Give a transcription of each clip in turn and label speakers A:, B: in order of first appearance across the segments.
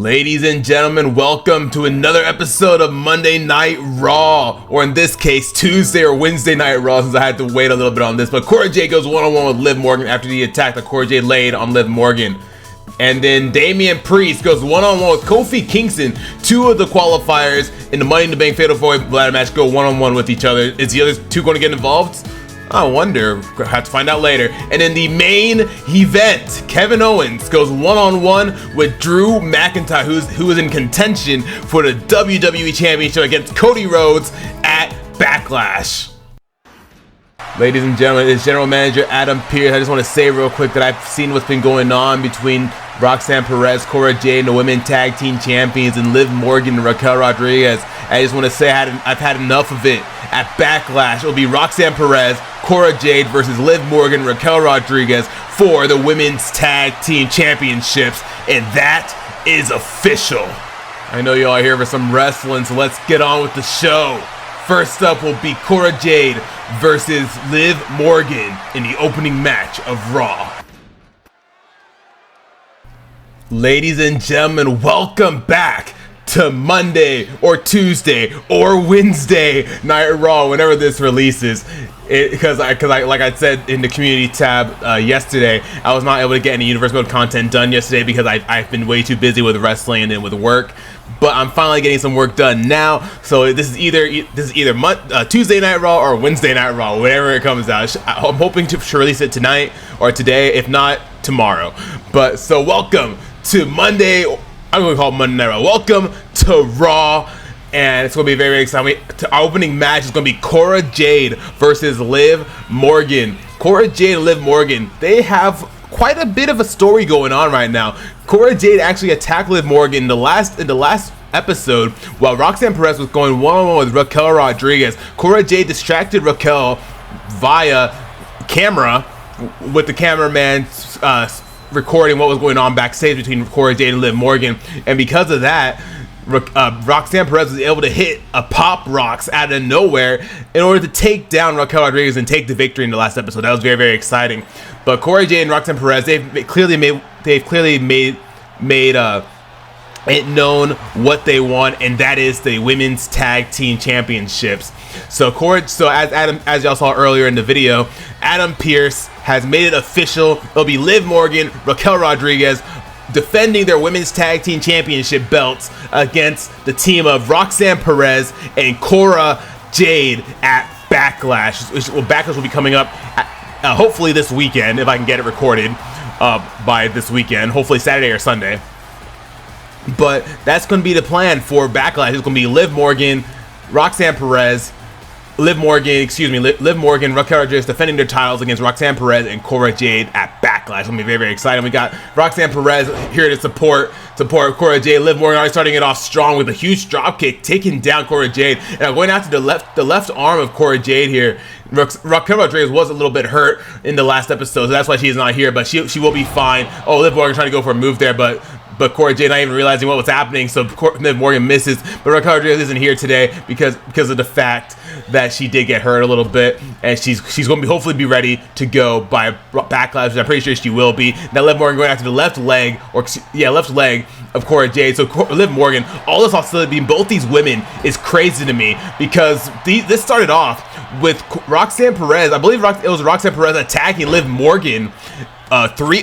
A: Ladies and gentlemen, welcome to another episode of Monday Night Raw, or in this case, Tuesday or Wednesday Night Raw, since I had to wait a little bit on this. But Cora Jade goes one-on-one with Liv Morgan after the attack that Cora Jade laid on Liv Morgan. And then Damian Pearce goes one-on-one with Kofi Kingston. Two of the qualifiers in the Money in the Bank Fatal 4-Way ladder match go one-on-one with each other. Is the other two going to get involved? I wonder. Have to find out later. And in the main event, Kevin Owens goes one-on-one with Drew McIntyre, who is in contention for the WWE Championship against Cody Rhodes at Backlash. Ladies and gentlemen, it's General Manager Adam Pearce. I just want to say real quick that I've seen what's been going on between Roxanne Perez, Cora Jade, and the Women Tag Team Champions, and Liv Morgan and Raquel Rodriguez. I just want to say I've had enough of it. At Backlash, it'll be Roxanne Perez, Cora Jade versus Liv Morgan, Raquel Rodriguez for the Women's Tag Team Championships, and that is official. I know y'all are here for some wrestling, so let's get on with the show. First up will be Cora Jade versus Liv Morgan in the opening match of Raw. Ladies and gentlemen, welcome back to Monday or Tuesday or Wednesday Night Raw, whenever this releases. Because like I said in the community tab yesterday, I was not able to get any Universe Mode content done yesterday because I've been way too busy with wrestling and with work. But I'm finally getting some work done now. So this is either Tuesday Night Raw or Wednesday Night Raw, whenever it comes out. I'm hoping to release it tonight or today, if not tomorrow. But so welcome to Monday. I'm going to call it Monday Night Raw. Welcome to Raw, and it's going to be very, very exciting. Our opening match is going to be Cora Jade versus Liv Morgan. Cora Jade and Liv Morgan, they have quite a bit of a story going on right now. Cora Jade actually attacked Liv Morgan in the last episode while Roxanne Perez was going one-on-one with Raquel Rodriguez. Cora Jade distracted Raquel via camera with the cameraman recording what was going on backstage between Cora Jade and Liv Morgan, and because of that, Roxanne Perez was able to hit a pop rocks out of nowhere in order to take down Raquel Rodriguez and take the victory in the last episode. That was very, very exciting. But Cora Jade and Roxanne Perez, they've clearly made it known what they want, and that is the Women's Tag Team Championships. So as y'all saw earlier in the video, Adam Pearce has made it official. It'll be Liv Morgan, Raquel Rodriguez defending their Women's Tag Team Championship belts against the team of Roxanne Perez and Cora Jade at Backlash. Backlash will be coming up hopefully this weekend, if I can get it recorded by this weekend, hopefully Saturday or Sunday. But that's going to be the plan for Backlash. It's going to be Liv Morgan, Raquel Rodriguez defending their titles against Roxanne Perez and Cora Jade at Backlash. It's going to be very, very exciting. We got Roxanne Perez here to support Cora Jade. Liv Morgan already starting it off strong with a huge dropkick, taking down Cora Jade. And going after the left arm of Cora Jade here. Raquel Rodriguez was a little bit hurt in the last episode, so that's why she's not here, but she will be fine. Oh, Liv Morgan trying to go for a move there, but Cora Jade not even realizing what was happening, so Liv Morgan misses. But Raquel Rodriguez isn't here today because of the fact that she did get hurt a little bit, and she's going to hopefully be ready to go by Backlash. I'm pretty sure she will be. Now Liv Morgan going after the left leg of Cora Jade. So Liv Morgan, all this hostility between both these women is crazy to me because this started off with Roxanne Perez. I believe it was Roxanne Perez attacking Liv Morgan 3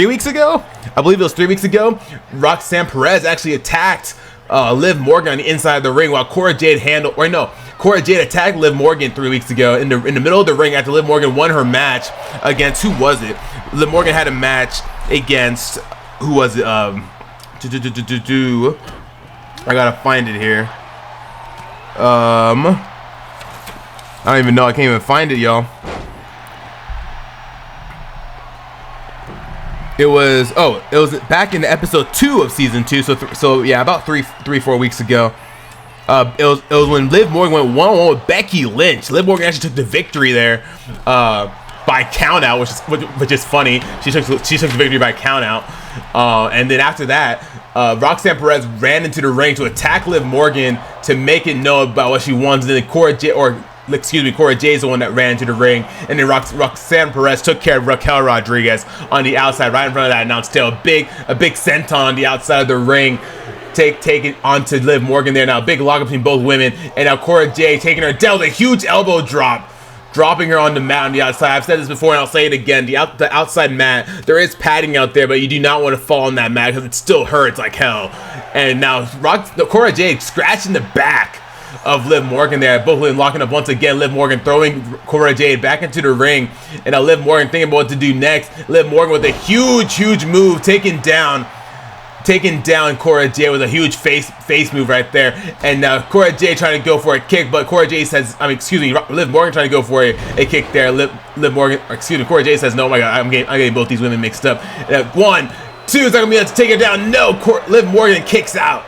A: weeks ago. I believe it was 3 weeks ago. Roxanne Perez actually attacked Liv Morgan on the inside of the ring while Cora Jade attacked Liv Morgan 3 weeks ago in the middle of the ring after Liv Morgan won her match against, who was it? Liv Morgan had a match against, who was it? I gotta find it here. I don't even know. I can't even find it, y'all. It was back in episode 2 of season 2. So yeah, about 4 weeks ago. It was when Liv Morgan went one-on-one with Becky Lynch. Liv Morgan actually took the victory there by countout, which is funny. She took the victory by countout, and then after that, Roxanne Perez ran into the ring to attack Liv Morgan to make it known about what she wants. And then Cora Jade, or Cora Jade's the one that ran into the ring, and then Roxanne Perez took care of Raquel Rodriguez on the outside, right in front of that announce table. A big senton on the outside of the ring. Take it onto Liv Morgan there. Now, big lockup between both women, and now Cora Jade taking her down with a huge elbow drop, dropping her on the mat on the outside. I've said this before, and I'll say it again. The outside mat, there is padding out there, but you do not want to fall on that mat because it still hurts like hell. And now Cora Jade scratching the back of Liv Morgan there. Both women locking up once again. Liv Morgan throwing Cora Jade back into the ring, and now Liv Morgan thinking about what to do next. Liv Morgan with a huge move, taking down Cora Jade with a huge face move right there. And now Cora Jade trying to go for a kick, but Cora Jade says, Liv Morgan trying to go for a kick there. Cora Jade says, no, my God, I'm getting both these women mixed up. And 1, 2, is that gonna be able to take her down? No, Liv Morgan kicks out.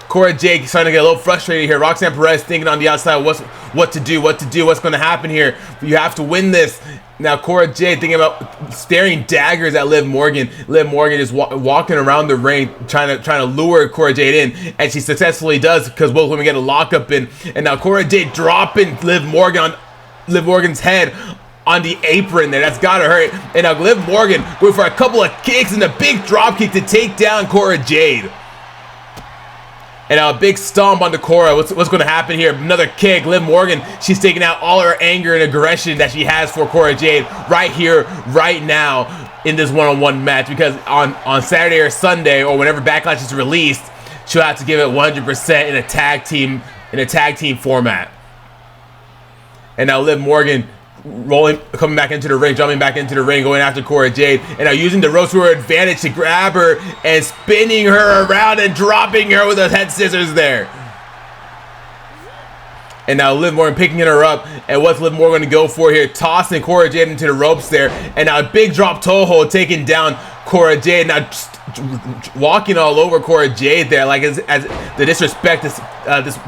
A: Cora Jade starting to get a little frustrated here. Roxanne Perez thinking on the outside what to do, what's going to happen here. You have to win this. Now Cora Jade thinking about staring daggers at Liv Morgan. Liv Morgan just walking around the ring trying to lure Cora Jade in, and she successfully does because both women get a lockup in. And now Cora Jade dropping Liv Morgan's head on the apron there. That's gotta hurt. And now Liv Morgan going for a couple of kicks and a big drop kick to take down Cora Jade. And now a big stomp onto Cora. What's going to happen here? Another kick. Liv Morgan, she's taking out all her anger and aggression that she has for Cora Jade right here, right now in this one-on-one match. Because on Saturday or Sunday, or whenever Backlash is released, she'll have to give it 100% in a tag team format. And now Liv Morgan coming back into the ring, jumping back into the ring, going after Cora Jade, and now using the ropes to her advantage to grab her and spinning her around and dropping her with those head scissors there. And now Liv Morgan picking her up, and what's Liv Morgan going to go for here? Tossing Cora Jade into the ropes there, and now a big drop toe hold taking down Cora Jade. Now just walking all over Cora Jade there, like as the disrespect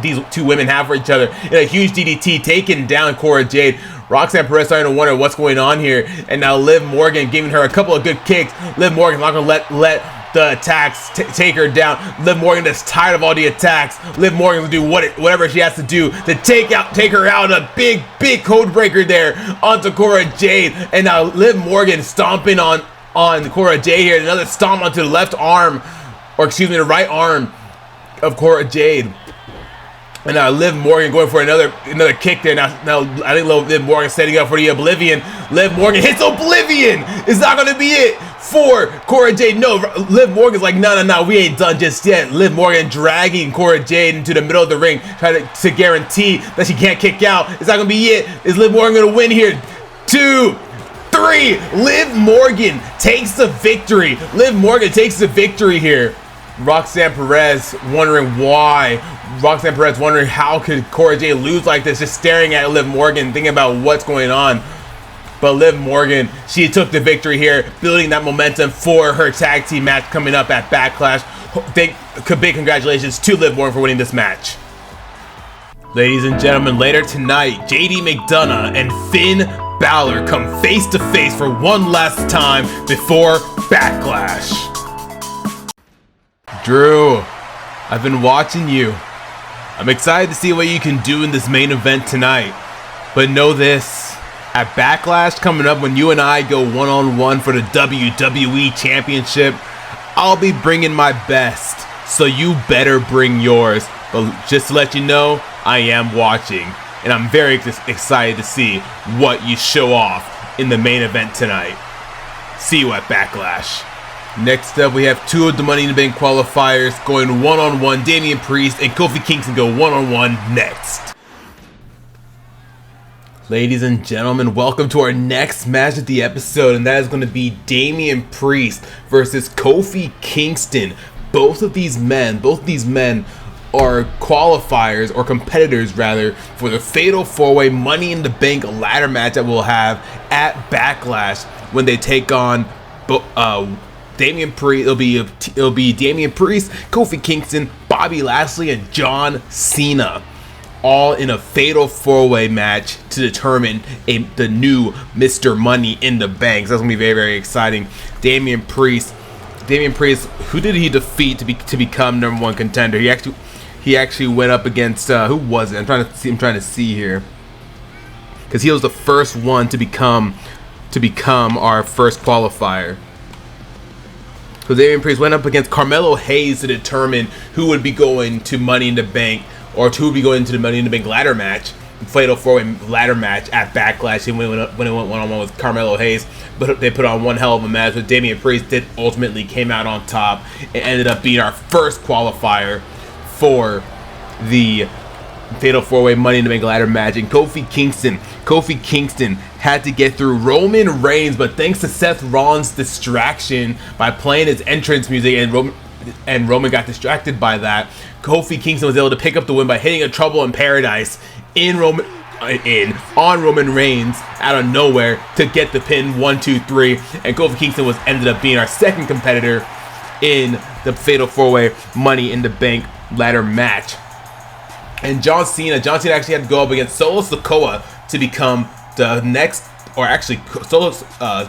A: these two women have for each other. And a huge DDT taking down Cora Jade. Roxanne Perez starting to wonder what's going on here, and now Liv Morgan giving her a couple of good kicks. Liv Morgan not gonna let the attacks take her down. Liv Morgan is tired of all the attacks. Liv Morgan will do whatever she has to do to take her out. A big code breaker there onto Cora Jade, and now Liv Morgan stomping on Cora Jade here. Another stomp onto the left arm, or excuse me, the right arm of Cora Jade. And now Liv Morgan going for another kick there. Now I think Liv Morgan setting up for the Oblivion. Liv Morgan hits Oblivion. It's not going to be it for Cora Jade. No, Liv Morgan's like, no, we ain't done just yet. Liv Morgan dragging Cora Jade into the middle of the ring, trying to guarantee that she can't kick out. It's not going to be it. Is Liv Morgan going to win here? 2, 3. Liv Morgan takes the victory. Liv Morgan takes the victory here. Roxanne Perez wondering why. Roxanne Perez wondering how could Cora Jade lose like this, just staring at Liv Morgan, thinking about what's going on. But Liv Morgan, she took the victory here, building that momentum for her tag team match coming up at Backlash. Big congratulations to Liv Morgan for winning this match. Ladies and gentlemen, later tonight, JD McDonagh and Finn Balor come face to face for one last time before Backlash. Drew, I've been watching you. I'm excited to see what you can do in this main event tonight. But know this, at Backlash coming up when you and I go one-on-one for the WWE Championship, I'll be bringing my best, so you better bring yours. But just to let you know, I am watching, and I'm very excited to see what you show off in the main event tonight. See you at Backlash. Next up, we have 2 of the Money in the Bank qualifiers going one-on-one. Damian Priest and Kofi Kingston go one-on-one next. Ladies and gentlemen, welcome to our next match of the episode, and that is going to be Damian Priest versus Kofi Kingston. Both of these men are qualifiers, or competitors rather, for the Fatal 4-Way Money in the Bank ladder match that we'll have at Backlash when they take on Damian Priest. It'll be Damian Priest, Kofi Kingston, Bobby Lashley, and John Cena, all in a Fatal 4-Way match to determine the new Mr. Money in the Bank. So that's gonna be very, very exciting. Damian Priest, who did he defeat to become #1 contender? He actually went up against who was it? I'm trying to see here. because he was the first one to become our first qualifier. So Damian Priest went up against Carmelo Hayes to determine who would be going to Money in the Bank, or who would be going to the Money in the Bank ladder match, Fatal 4-Way ladder match at Backlash. And when it went one-on-one with Carmelo Hayes, but they put on one hell of a match. But Damian Priest did ultimately came out on top and ended up being our first qualifier for the Fatal 4-Way Money in the Bank ladder match. And Kofi Kingston had to get through Roman Reigns, but thanks to Seth Rollins' distraction by playing his entrance music, and Roman got distracted by that, Kofi Kingston was able to pick up the win by hitting a Trouble in Paradise on Roman Reigns out of nowhere to get the pin. 1, 2, 3, and Kofi Kingston ended up being our second competitor in the Fatal 4-Way Money in the Bank ladder match. And John Cena actually had to go up against Solo Sikoa to become the next, or actually,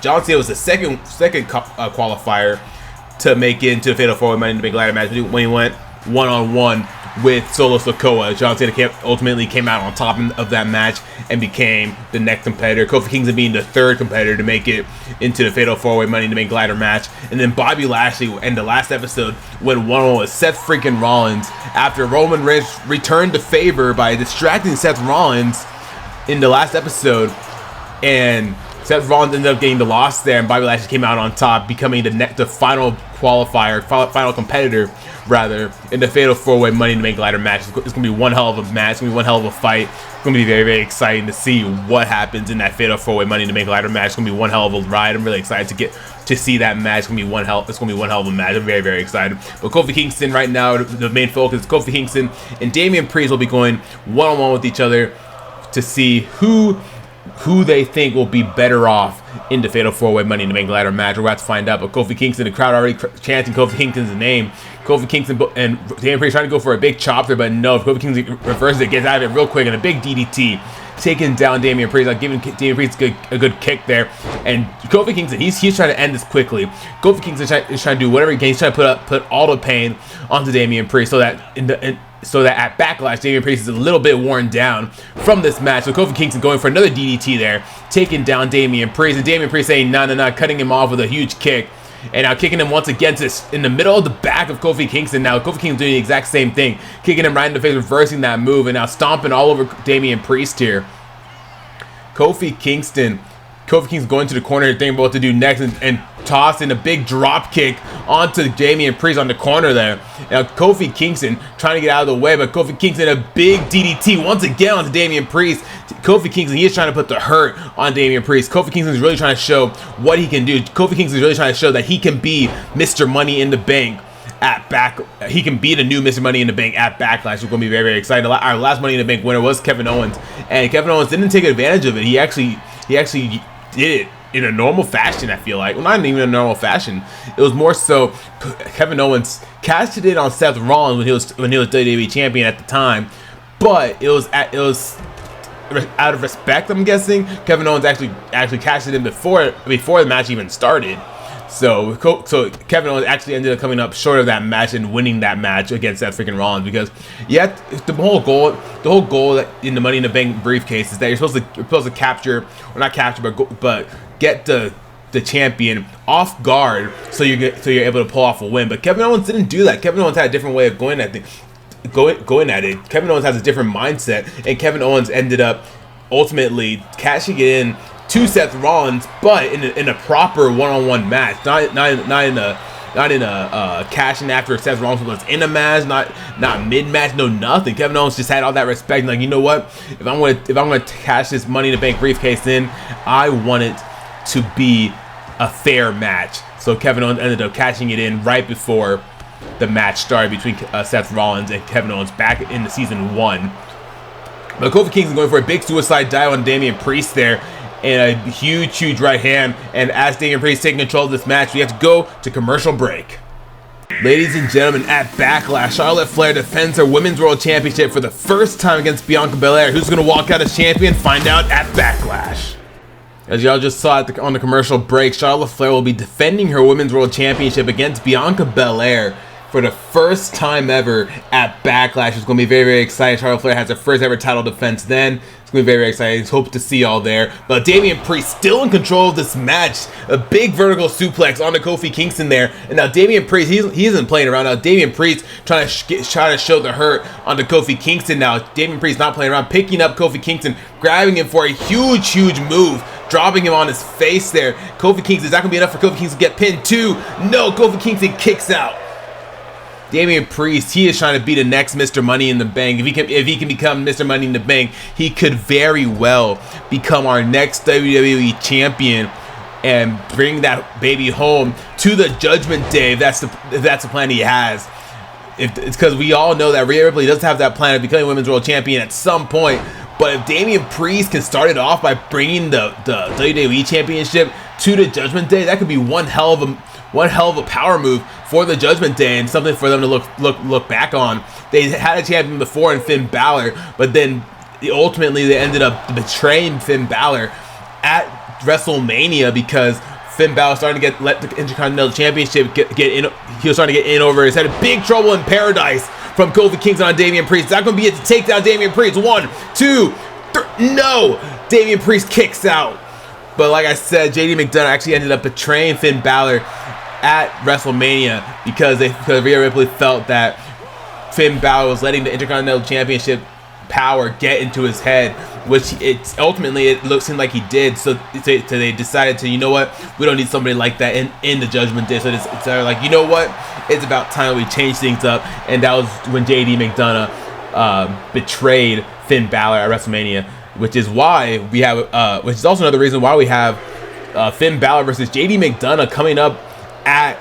A: John Cena was the second qualifier to make it into the Fatal 4-Way Money in the Bank ladder match when he went one-on-one with Solo Sikoa. John Cena ultimately came out on top of that match and became the next competitor. Kofi Kingston being the third competitor to make it into the Fatal 4-Way Money in the Bank ladder match. And then Bobby Lashley in the last episode went one-on-one with Seth freaking Rollins after Roman Reigns returned the favor by distracting Seth Rollins in the last episode, and Seth Rollins ended up getting the loss there, and Bobby Lashley came out on top, becoming the final qualifier, final competitor rather, in the Fatal 4-Way Money in the Bank ladder match. It's going to be one hell of a match. It's going to be one hell of a fight. It's going to be very, very exciting to see what happens in that Fatal 4-Way Money in the Bank ladder match. It's going to be one hell of a ride. I'm really excited to see that match. It's going to be one hell of a match. I'm very, very excited. But Kofi Kingston right now, the main focus is Kofi Kingston and Damian Priest will be going one-on-one with each other to see who they think will be better off in the Fatal 4-Way Money in the Bank ladder match. We're about to find out. But Kofi Kingston, the crowd already chanting Kofi Kingston's name. Kofi Kingston and Damian Priest trying to go for a big chop there, but no. Kofi Kingston reverses it, gets out of it real quick, and a big DDT, taking down Damian Priest, like giving Damian Priest a good kick there. And Kofi Kingston, he's trying to end this quickly. Kofi Kingston is trying to do whatever he can. He's trying to put all the pain onto Damian Priest so that at Backlash, Damian Priest is a little bit worn down from this match. So Kofi Kingston going for another DDT there, taking down Damian Priest, and Damian Priest saying nah, cutting him off with a huge kick. And now kicking him once again in the middle of the back of Kofi Kingston. Now Kofi Kingston doing the exact same thing, kicking him right in the face, reversing that move, and now stomping all over Damian Priest here. Kofi Kingston going to the corner, thinking about what to do next, and tossing a big drop kick onto Damian Priest on the corner there. Now Kofi Kingston trying to get out of the way, but Kofi Kingston a big DDT once again onto Damian Priest. Kofi Kingston, he is trying to put the hurt on Damian Priest. Kofi Kingston is really trying to show what he can do. Kofi Kingston is really trying to show that he can be Mr. Money in the Bank he can be the new Mr. Money in the Bank at Backlash. We're going to be very, very excited. Our last Money in the Bank winner was Kevin Owens, and Kevin Owens didn't take advantage of it. He actually did it in a normal fashion, I feel like. Well, not even a normal fashion. It was more so Kevin Owens cashed it in on Seth Rollins when he was WWE champion at the time, but it was out of respect, I'm guessing. Kevin Owens actually cashed it in before the match even started. So Kevin Owens actually ended up coming up short of that match and winning that match against Seth freaking Rollins, because the whole goal in the Money in the Bank briefcase is that you're supposed to capture, or not capture, but get the champion off guard, so you're able to pull off a win. But Kevin Owens didn't do that. Kevin Owens had a different way of going at it. Kevin Owens has a different mindset, and Kevin Owens ended up ultimately cashing it in to Seth Rollins, but in a proper one-on-one match, not in a cashing after Seth Rollins was in a match, not mid-match, no nothing. Kevin Owens just had all that respect, like, you know what? If I'm gonna cash this Money in the Bank briefcase in, I want it to be a fair match. So Kevin Owens ended up cashing it in right before the match started between Seth Rollins and Kevin Owens back in the season 1. But Kofi Kingston going for a big suicide dive on Damian Priest there, and a huge right hand. And as Damian Priest taking control of this match, we have to go to commercial break. Ladies and gentlemen, at Backlash, Charlotte Flair defends her Women's World Championship for the first time against Bianca Belair. Who's going to walk out as champion? Find out at Backlash. As y'all just saw on the commercial break, Charlotte Flair will be defending her Women's World Championship against Bianca Belair for the first time ever at Backlash. It's going to be very, very exciting. Charlotte Flair has her first ever title defense then. It's going to be very, very exciting. Hope to see y'all there. But Damian Priest still in control of this match. A big vertical suplex onto Kofi Kingston there. And now Damian Priest, he isn't playing around. Now Damian Priest trying to show the hurt onto Kofi Kingston now. Damian Priest not playing around, picking up Kofi Kingston, grabbing him for a huge, huge move, dropping him on his face there. Kofi Kingston, is that going to be enough for Kofi Kingston to get pinned too? No, Kofi Kingston kicks out. Damian Priest, he is trying to be the next Mr. Money in the Bank. If he can become Mr. Money in the Bank, he could very well become our next WWE champion and bring that baby home to the Judgment Day. If that's the plan he has. It's because we all know that Rhea Ripley does have that plan of becoming Women's World Champion at some point. But if Damian Priest can start it off by bringing the WWE Championship to the Judgment Day, that could be one hell of a power move for the Judgment Day and something for them to look back on. They had a champion before in Finn Balor, but then ultimately they ended up betraying Finn Balor at WrestleMania because Finn Balor starting to let the Intercontinental Championship get in. He was starting to get in over his head. Big trouble in paradise from Kofi Kingston on Damian Priest. Is that going to be it to take down Damian Priest? 1, 2, 3. No! Damian Priest kicks out. But like I said, JD McDonagh actually ended up betraying Finn Balor at WrestleMania because Rhea Ripley felt that Finn Balor was letting the Intercontinental Championship power get into his head, which ultimately it seemed like he did. So they decided to, you know what, we don't need somebody like that in the Judgment Day. So they're like, you know what, it's about time we change things up. And that was when JD McDonagh betrayed Finn Balor at WrestleMania, which is why we have, which is also another reason why we have Finn Balor versus JD McDonagh coming up at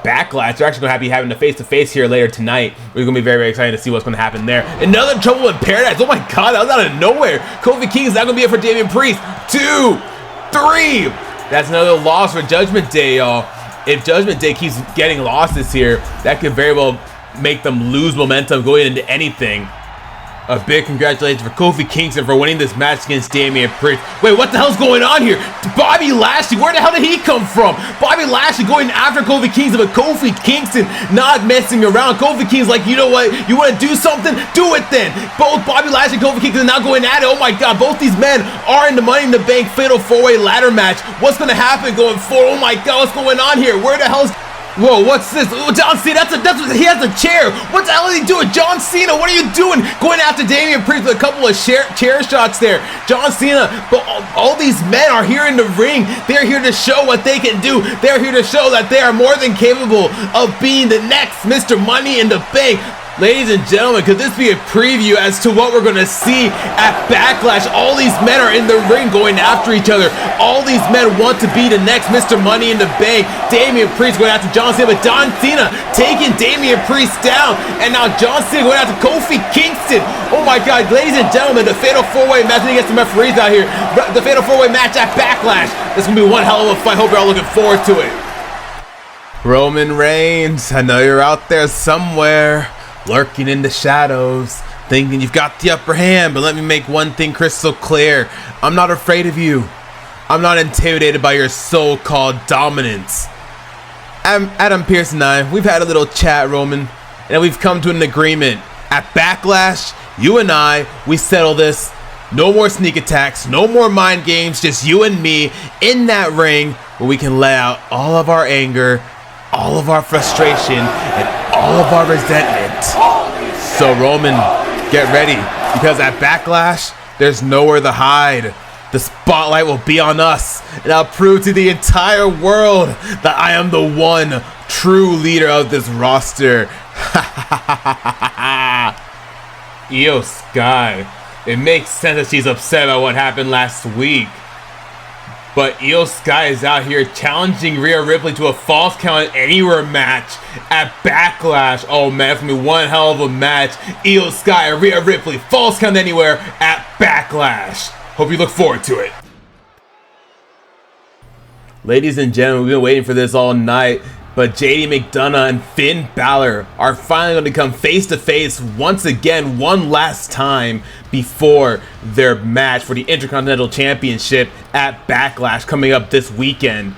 A: Backlash. They're actually going to be having a face-to-face here later tonight. We're going to be very, very excited to see what's going to happen there. Another trouble in paradise. Oh my god, that was out of nowhere. Kofi Kingston, not going to be it for Damian Priest. 2, 3. That's another loss for Judgment Day, y'all. If Judgment Day keeps getting losses here, that could very well make them lose momentum going into anything. A big congratulations for Kofi Kingston for winning this match against Damian Priest. Wait, what the hell's going on here? Bobby Lashley, where the hell did he come from? Bobby Lashley going after Kofi Kingston, but Kofi Kingston not messing around. Kofi Kingston's like, you know what? You want to do something? Do it then. Both Bobby Lashley and Kofi Kingston now going at it. Oh my god, both these men are in the Money in the Bank Fatal 4-Way Ladder match. What's going to happen going forward? Oh my god, what's going on here? Where the hell's... Whoa, what's this? Oh, John Cena, he has a chair. What the hell is he doing? John Cena, what are you doing? Going after Damian Priest with a couple of chair shots there. John Cena, but all these men are here in the ring. They're here to show what they can do. They're here to show that they are more than capable of being the next Mr. Money in the Bank. Ladies and gentlemen, could this be a preview as to what we're going to see at Backlash? All these men are in the ring going after each other. All these men want to be the next Mr. Money in the Bank. Damian Priest going after John Cena, but John Cena taking Damian Priest down. And now John Cena going after Kofi Kingston. Oh my god, ladies and gentlemen, the Fatal 4-Way match. Let me get some referees out here. The Fatal 4-Way match at Backlash. This is going to be one hell of a fight. Hope you're all looking forward to it. Roman Reigns, I know you're out there somewhere, lurking in the shadows, thinking you've got the upper hand, but let me make one thing crystal clear. I'm not afraid of you. I'm not intimidated by your so-called dominance. Adam Pearce and I, we've had a little chat, Roman, and we've come to an agreement. At Backlash, you and I, we settle this. No more sneak attacks, no more mind games, just you and me in that ring where we can let out all of our anger, all of our frustration, and all of our resentment. So Roman, get ready, because at Backlash, there's nowhere to hide. The spotlight will be on us, and I'll prove to the entire world that I am the one true leader of this roster. Iyo Sky. It makes sense that she's upset about what happened last week. But Iyo Sky is out here challenging Rhea Ripley to a Falls Count Anywhere match at Backlash. Oh man, it's gonna be one hell of a match. Iyo Sky and Rhea Ripley, Falls Count Anywhere at Backlash. Hope you look forward to it. Ladies and gentlemen, we've been waiting for this all night. But JD McDonagh and Finn Balor are finally going to come face to face once again, one last time before their match for the Intercontinental Championship at Backlash coming up this weekend.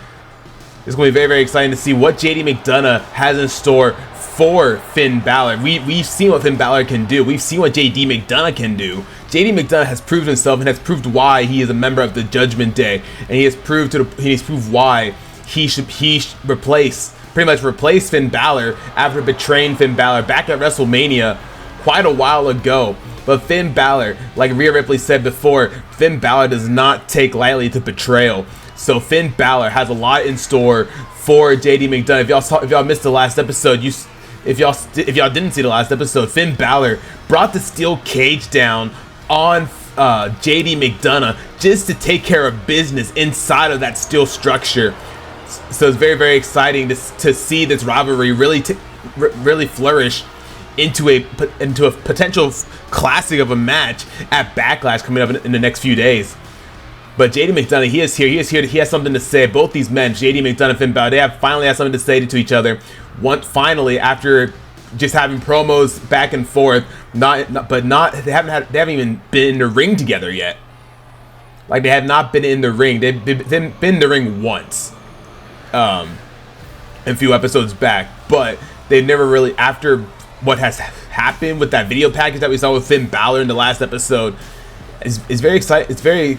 A: It's going to be very, very exciting to see what JD McDonagh has in store for Finn Balor. We've seen what Finn Balor can do. We've seen what JD McDonagh can do. JD McDonagh has proved himself and has proved why he is a member of the Judgment Day, and he has proved why he should pretty much replace Finn Balor after betraying Finn Balor back at WrestleMania quite a while ago. But Finn Balor, like Rhea Ripley said before, Finn Balor does not take lightly to betrayal. So Finn Balor has a lot in store for JD McDonagh. If y'all missed the last episode, if y'all didn't see the last episode, Finn Balor brought the steel cage down on JD McDonagh just to take care of business inside of that steel structure. So it's very, very exciting to see this rivalry really flourish into a potential classic of a match at Backlash coming up in the next few days. But JD McDonagh, he is here. He has something to say. Both these men, JD McDonagh and Finn Balor, they have finally had something to say to each other. Finally, after just having promos back and forth, they haven't even been in the ring together yet. Like, they have not been in the ring. They've been in the ring once, a few episodes back, but they've never really, after what has happened with that video package that we saw with Finn Balor in the last episode, is very exciting. It's very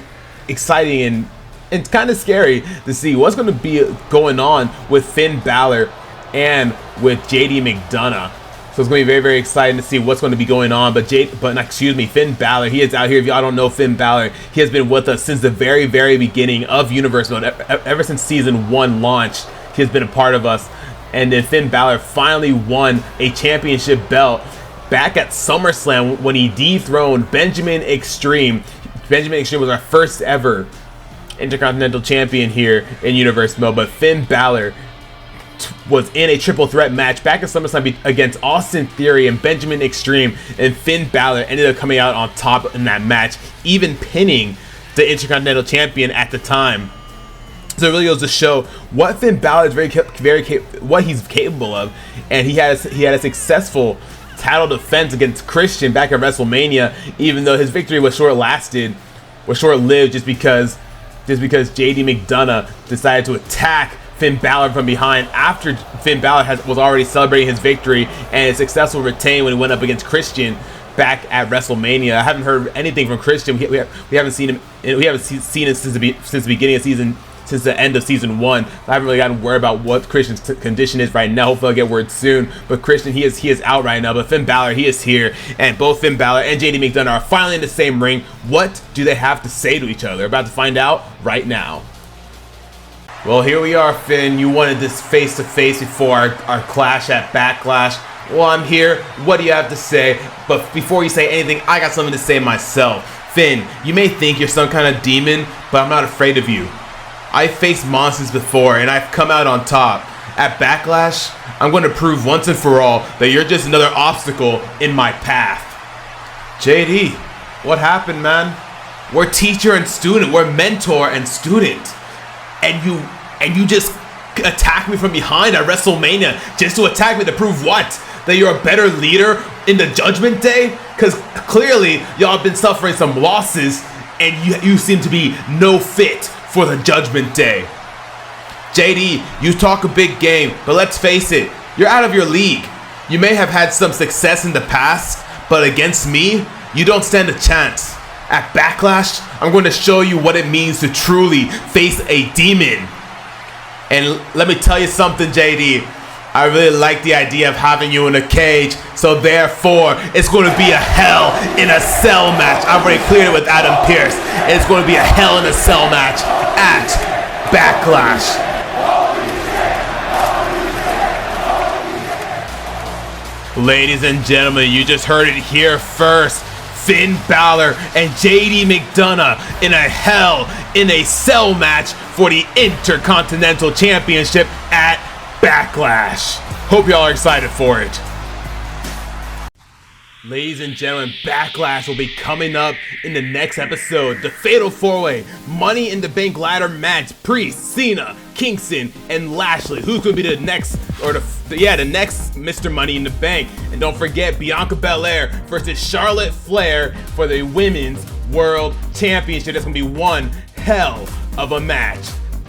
A: exciting and it's kind of scary to see what's going to be going on with Finn Balor and with JD McDonagh. So it's going to be very, very exciting to see what's going to be going on. But Finn Balor, he is out here. If y'all don't know Finn Balor, he has been with us since the very, very beginning of Universe Mode. Ever since Season 1 launched, he has been a part of us. And then Finn Balor finally won a championship belt back at SummerSlam when he dethroned Benjamin Extreme. Benjamin Extreme was our first ever Intercontinental Champion here in Universe Mode. But Finn Balor was in a triple threat match back at SummerSlam against Austin Theory and Benjamin Extreme, and Finn Balor ended up coming out on top in that match, even pinning the Intercontinental Champion at the time. So it really goes to show what Finn Balor is what he's capable of, and he had a successful title defense against Christian back at WrestleMania, even though his victory was short-lived, just because JD McDonagh decided to attack Finn Balor from behind after Finn Balor was already celebrating his victory and his successful retain when he went up against Christian back at WrestleMania. I haven't heard anything from Christian. We haven't seen him. We haven't seen him since the beginning of season. Since the end of Season 1. I haven't really gotten word about what Christian's condition is right now. Hopefully I'll get word soon. But Christian, he is out right now. But Finn Balor, he is here. And both Finn Balor and JD McDonagh are finally in the same ring. What do they have to say to each other? We're about to find out right now. Well, here we are, Finn. You wanted this face-to-face before our clash at Backlash. Well, I'm here. What do you have to say? But before you say anything, I got something to say myself. Finn, you may think you're some kind of demon, but I'm not afraid of you. I've faced monsters before, and I've come out on top. At Backlash, I'm going to prove once and for all that you're just another obstacle in my path. JD, what happened, man? We're teacher and student. We're mentor and student. And you just attack me from behind at WrestleMania just to attack me to prove what? That you're a better leader in the Judgment Day? Because clearly, y'all have been suffering some losses, and you seem to be no fit for the Judgment Day. JD, you talk a big game, but let's face it, you're out of your league. You may have had some success in the past, but against me, you don't stand a chance. At Backlash, I'm going to show you what it means to truly face a demon. And let me tell you something, JD. I really like the idea of having you in a cage, so therefore, it's going to be a Hell in a Cell match. I've already cleared it with Adam Pearce, and it's going to be a Hell in a Cell match at Backlash. Ladies and gentlemen, you just heard it here first. Finn Balor and JD McDonagh in a Hell in a Cell match for the Intercontinental Championship at Backlash. Hope y'all are excited for it. Ladies and gentlemen, Backlash will be coming up in the next episode. The Fatal 4-Way Money in the Bank ladder match. Priest, Cena, Kingston, and Lashley. Who's going to be the next Mr. Money in the Bank? And don't forget Bianca Belair versus Charlotte Flair for the Women's World Championship. That's going to be one hell of a match.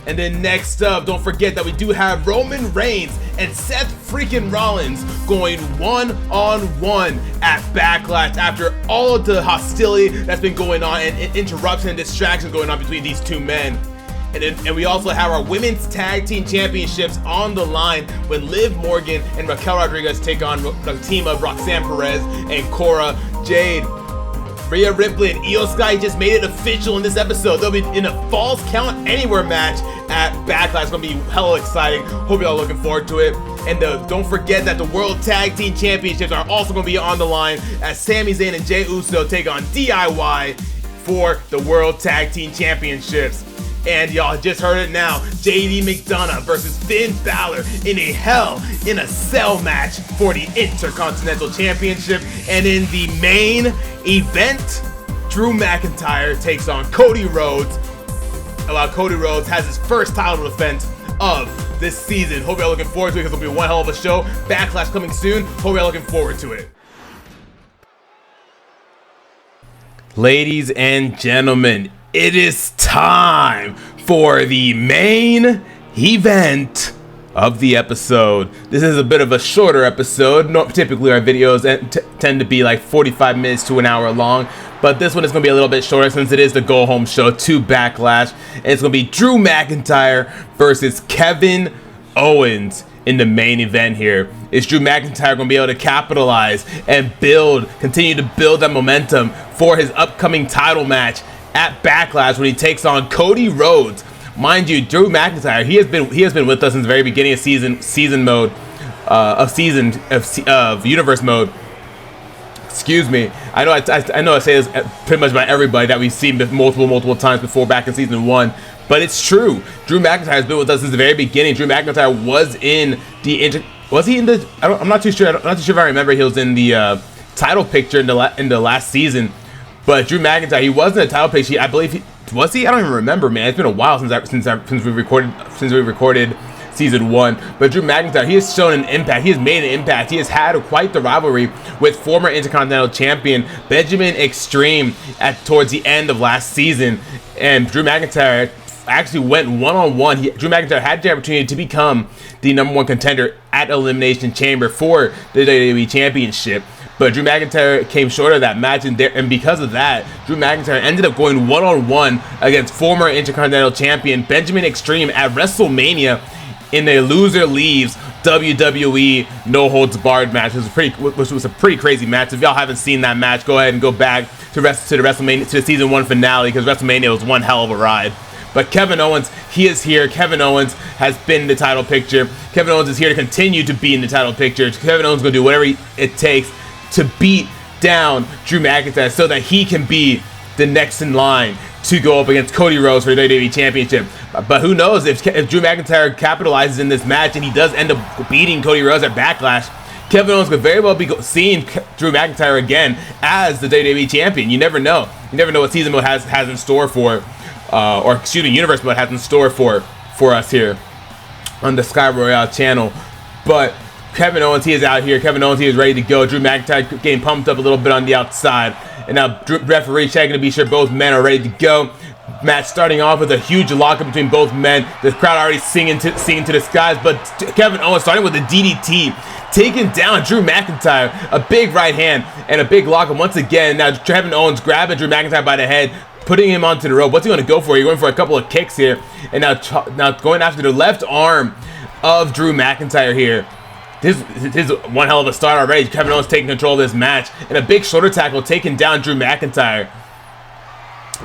A: And then next up, don't forget that we do have Roman Reigns and Seth freaking Rollins going one-on-one at Backlash after all of the hostility that's been going on and interruption and distractions going on between these two men. And we also have our women's tag team championships on the line when Liv Morgan and Raquel Rodriguez take on the team of Roxanne Perez and Cora, Jade. Rhea Ripley and Iyo Sky just made it official in this episode. They'll be in a Falls Count Anywhere match at Backlash. It's gonna be hella exciting. Hope y'all looking forward to it. And don't forget that the World Tag Team Championships are also gonna be on the line as Sami Zayn and Jey Uso take on DIY for the World Tag Team Championships. And y'all just heard it now, JD McDonagh versus Finn Balor in a Hell in a Cell match for the Intercontinental Championship. And in the main event, Drew McIntyre takes on Cody Rhodes, while Cody Rhodes has his first title defense of this season. Hope y'all looking forward to it because it'll be one hell of a show. Backlash coming soon. Hope y'all looking forward to it. Ladies and gentlemen, it is time for the main event of the episode. This is a bit of a shorter episode. Typically our videos tend to be like 45 minutes to an hour long, but this one is going to be a little bit shorter since it is the go home show to Backlash. And it's going to be Drew McIntyre versus Kevin Owens in the main event here. Is Drew McIntyre going to be able to capitalize and continue to build that momentum for his upcoming title match at Backlash when he takes on Cody Rhodes? Mind you, Drew McIntyre, he has been with us since the very beginning of universe mode. Excuse me. I know I say this pretty much about everybody that we've seen multiple times before back in season 1, but it's true. Drew McIntyre has been with us since the very beginning. Drew McIntyre was in the I'm not too sure if I remember he was in the title picture in the last season. But Drew McIntyre, he was in the title picture. I believe was he? I don't even remember, man. It's been a while since we recorded season 1. But Drew McIntyre, he has shown an impact. He has made an impact. He has had quite the rivalry with former Intercontinental Champion Benjamin Extreme towards the end of last season. And Drew McIntyre actually went one-on-one. Drew McIntyre had the opportunity to become the #1 contender at Elimination Chamber for the WWE Championship. But Drew McIntyre came short of that match, and because of that, Drew McIntyre ended up going one-on-one against former Intercontinental Champion Benjamin Extreme at WrestleMania in a loser leaves WWE No Holds Barred match. Which was a pretty crazy match. If y'all haven't seen that match, go ahead and go back to the season 1 finale, because WrestleMania was one hell of a ride. But Kevin Owens, he is here. Kevin Owens has been in the title picture. Kevin Owens is here to continue to be in the title picture. Kevin Owens is going to do whatever it takes to beat down Drew McIntyre so that he can be the next in line to go up against Cody Rhodes for the WWE Championship. But who knows, if Drew McIntyre capitalizes in this match and he does end up beating Cody Rhodes at Backlash, Kevin Owens could very well be seeing Drew McIntyre again as the WWE Champion. You never know. You never know what season mode has in store for, universe mode has in store for us here on the Skye Royale channel. But Kevin Owens, he is out here. Kevin Owens, he is ready to go. Drew McIntyre getting pumped up a little bit on the outside. And now referee checking to be sure both men are ready to go. Match starting off with a huge lockup between both men. The crowd already singing to the skies. But Kevin Owens starting with a DDT, taking down Drew McIntyre. A big right hand and a big lockup once again. Now Kevin Owens grabbing Drew McIntyre by the head, putting him onto the rope. What's he going to go for? He's going for a couple of kicks here. And now going after the left arm of Drew McIntyre here. This is one hell of a start already. Kevin Owens taking control of this match. And a big shoulder tackle taking down Drew McIntyre.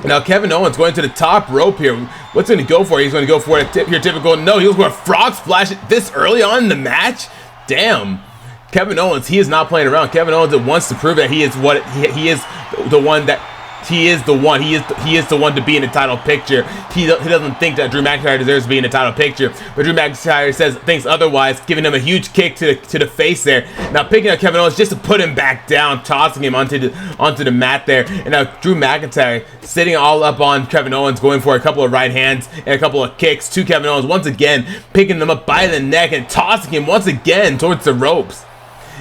A: Now Kevin Owens going to the top rope here. What's he going to go for? He's going to go for your typical. No, he was going to frog splash it this early on in the match. Damn. Kevin Owens, he is not playing around. Kevin Owens wants to prove that he is what he is the one that. He is the one. He is the one to be in the title picture. He doesn't think that Drew McIntyre deserves to be in the title picture, but Drew McIntyre thinks otherwise, giving him a huge kick to the face there. Now picking up Kevin Owens just to put him back down, tossing him onto the mat there. And now Drew McIntyre sitting all up on Kevin Owens, going for a couple of right hands and a couple of kicks to Kevin Owens. Once again, picking him up by the neck and tossing him once again towards the ropes.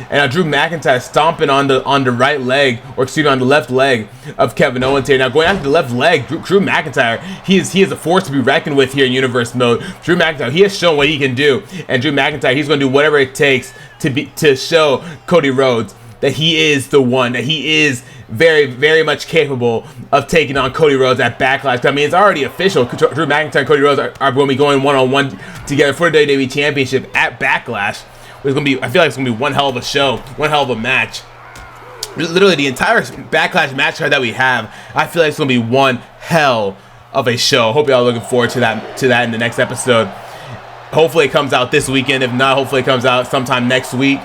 A: And now Drew McIntyre stomping on the right leg, or excuse me, on the left leg of Kevin Owens here. Now going after the left leg, Drew McIntyre, he is a force to be reckoned with here in universe mode. Drew McIntyre, he has shown what he can do, and Drew McIntyre, he's going to do whatever it takes to show Cody Rhodes that he is the one, that he is very, very much capable of taking on Cody Rhodes at Backlash. I mean, it's already official. Drew McIntyre and Cody Rhodes are going to be going one-on-one together for the WWE Championship at Backlash. It's going to be, I feel like it's going to be one hell of a show, one hell of a match. Literally, the entire Backlash match card that we have, I feel like it's going to be one hell of a show. Hope y'all are looking forward to that in the next episode. Hopefully, it comes out this weekend. If not, hopefully, it comes out sometime next week.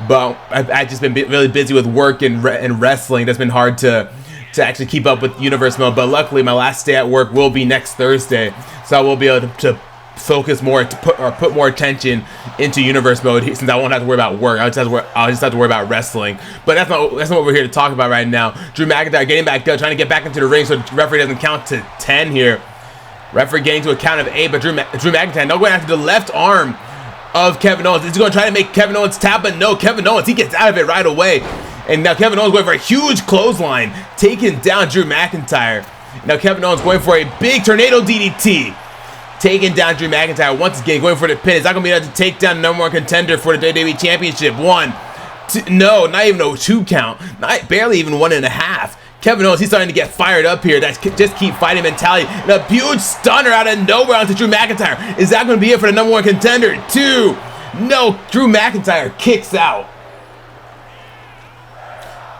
A: But I've just been really busy with work and wrestling. That's been hard to actually keep up with universe mode. But luckily, my last day at work will be next Thursday, so I will be able to focus more, to put more attention into universe mode, since I won't have to worry about work. I'll just have to worry about wrestling. But that's not what we're here to talk about right now. Drew McIntyre getting back up, trying to get back into the ring so the referee doesn't count to 10 here. Referee getting to a count of 8, but Drew McIntyre now going after the left arm of Kevin Owens. He's going to try to make Kevin Owens tap, but no, Kevin Owens, he gets out of it right away. And now Kevin Owens going for a huge clothesline, taking down Drew McIntyre. Now Kevin Owens going for a big tornado DDT, taking down Drew McIntyre once again, going for the pin. Is that going to be able to take down the #1 contender for the WWE Championship? 1, 2, no, not even a 2 count, barely even 1.5. Kevin Owens, he's starting to get fired up here. That's just keep fighting mentality. And a huge stunner out of nowhere onto Drew McIntyre. Is that going to be it for the #1 contender? 2. No, Drew McIntyre kicks out.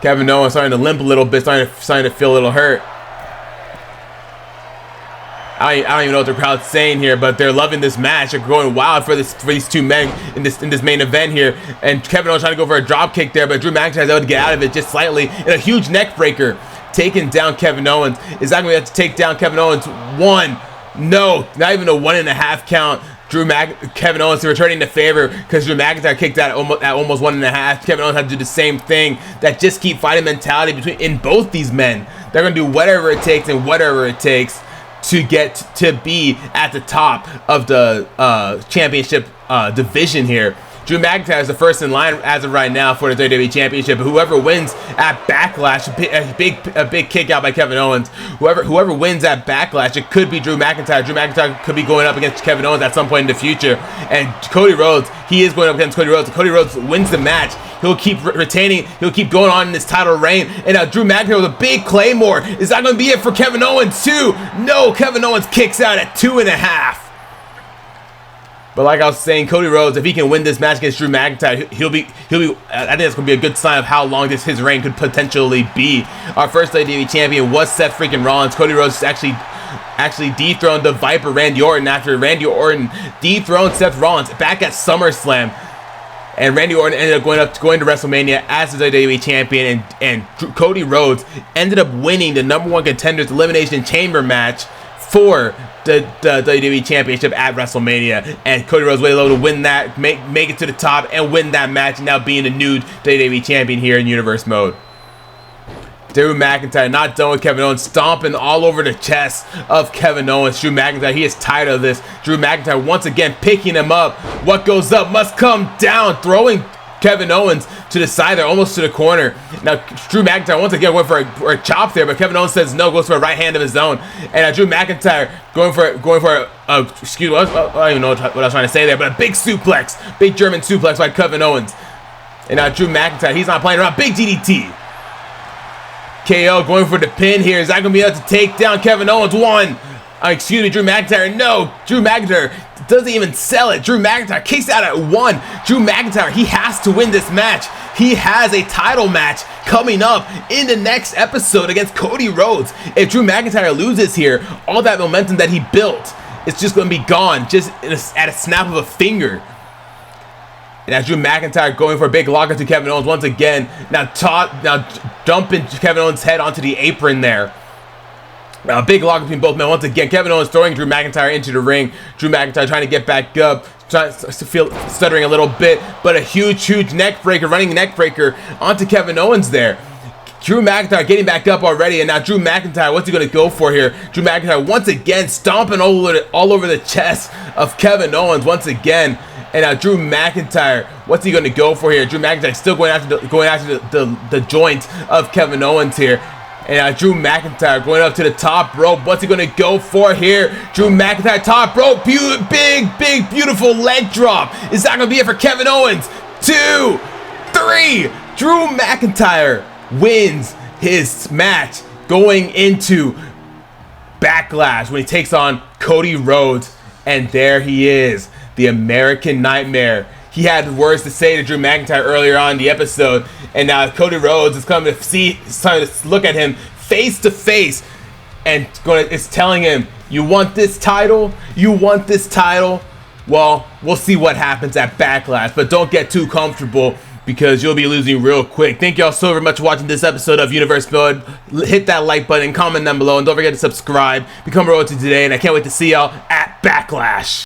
A: Kevin Owens starting to limp a little bit, starting to feel a little hurt. I don't even know what the crowd's saying here, but they're loving this match. They're going wild for these two men in this main event here. And Kevin Owens trying to go for a drop kick there, but Drew McIntyre is able to get out of it just slightly. And a huge neck breaker, taking down Kevin Owens. Is that going to have to take down Kevin Owens? 1, no, not even a 1.5 count. Kevin Owens returning the favor because Drew McIntyre kicked out at almost 1.5. Kevin Owens had to do the same thing. That just keep fighting mentality in both these men. They're going to do whatever it takes and whatever it takes to get to be at the top of the championship division here. Drew McIntyre is the first in line as of right now for the WWE Championship. Whoever wins at Backlash, a big kick out by Kevin Owens. Whoever wins at Backlash, it could be Drew McIntyre. Drew McIntyre could be going up against Kevin Owens at some point in the future. And Cody Rhodes, he is going up against Cody Rhodes. If Cody Rhodes wins the match, he'll keep retaining. He'll keep going on in this title reign. And now Drew McIntyre with a big Claymore. Is that going to be it for Kevin Owens too? No, Kevin Owens kicks out at 2.5. But like I was saying, Cody Rhodes, if he can win this match against Drew McIntyre, he'll be. I think that's gonna be a good sign of how long his reign could potentially be. Our first WWE champion was Seth freaking Rollins. Cody Rhodes actually dethroned the Viper Randy Orton after Randy Orton dethroned Seth Rollins back at SummerSlam. And Randy Orton ended up going to WrestleMania as the WWE champion, and Cody Rhodes ended up winning the #1 contenders elimination chamber match for the WWE Championship at WrestleMania. And Cody Rhodes was able to win that, make it to the top and win that match, and now being the new WWE champion here in universe mode. Drew McIntyre not done with Kevin Owens, stomping all over the chest of Kevin Owens. Drew McIntyre, he is tired of this. Drew McIntyre once again picking him up. What goes up must come down, throwing Kevin Owens to the side there, almost to the corner. Now Drew McIntyre once again went for a chop there, but Kevin Owens says no, goes for a right hand of his own. And Drew McIntyre going for excuse me, I don't even know what I was trying to say there, but a big suplex, big German suplex by Kevin Owens. And now Drew McIntyre, he's not playing around, big DDT. KO going for the pin here. Is that going to be able to take down Kevin Owens? 1. Excuse me, Drew McIntyre. No, Drew McIntyre doesn't even sell it. Drew McIntyre kicks out at 1. Drew McIntyre, he has to win this match. He has a title match coming up in the next episode against Cody Rhodes. If Drew McIntyre loses here, all that momentum that he built, it's just going to be gone just at a snap of a finger. And as Drew McIntyre going for a big lockup to Kevin Owens once again. Now dumping Kevin Owens' head onto the apron there. Now, a big lock between both men once again. Kevin Owens throwing Drew McIntyre into the ring. Drew McIntyre trying to get back up, stuttering a little bit, but a huge neck breaker, running neck breaker onto Kevin Owens there. Drew McIntyre getting back up already, and now Drew McIntyre, what's he going to go for here? Drew McIntyre once again stomping all over the chest of Kevin Owens once again. And now Drew McIntyre, what's he going to go for here? Drew McIntyre still going after the joint of Kevin Owens here. And Drew McIntyre going up to the top rope. What's he going to go for here? Drew McIntyre, top rope. Big, beautiful leg drop. Is that going to be it for Kevin Owens? 2, 3. Drew McIntyre wins his match going into Backlash when he takes on Cody Rhodes. And there he is, the American Nightmare. He had words to say to Drew McIntyre earlier on in the episode, and now Cody Rhodes is coming to look at him face to face, and is telling him, "You want this title? You want this title?" Well, we'll see what happens at Backlash, but don't get too comfortable because you'll be losing real quick. Thank y'all so very much for watching this episode of Universe Build. Hit that like button, comment down below, and don't forget to subscribe. Become a royalty today, and I can't wait to see y'all at Backlash.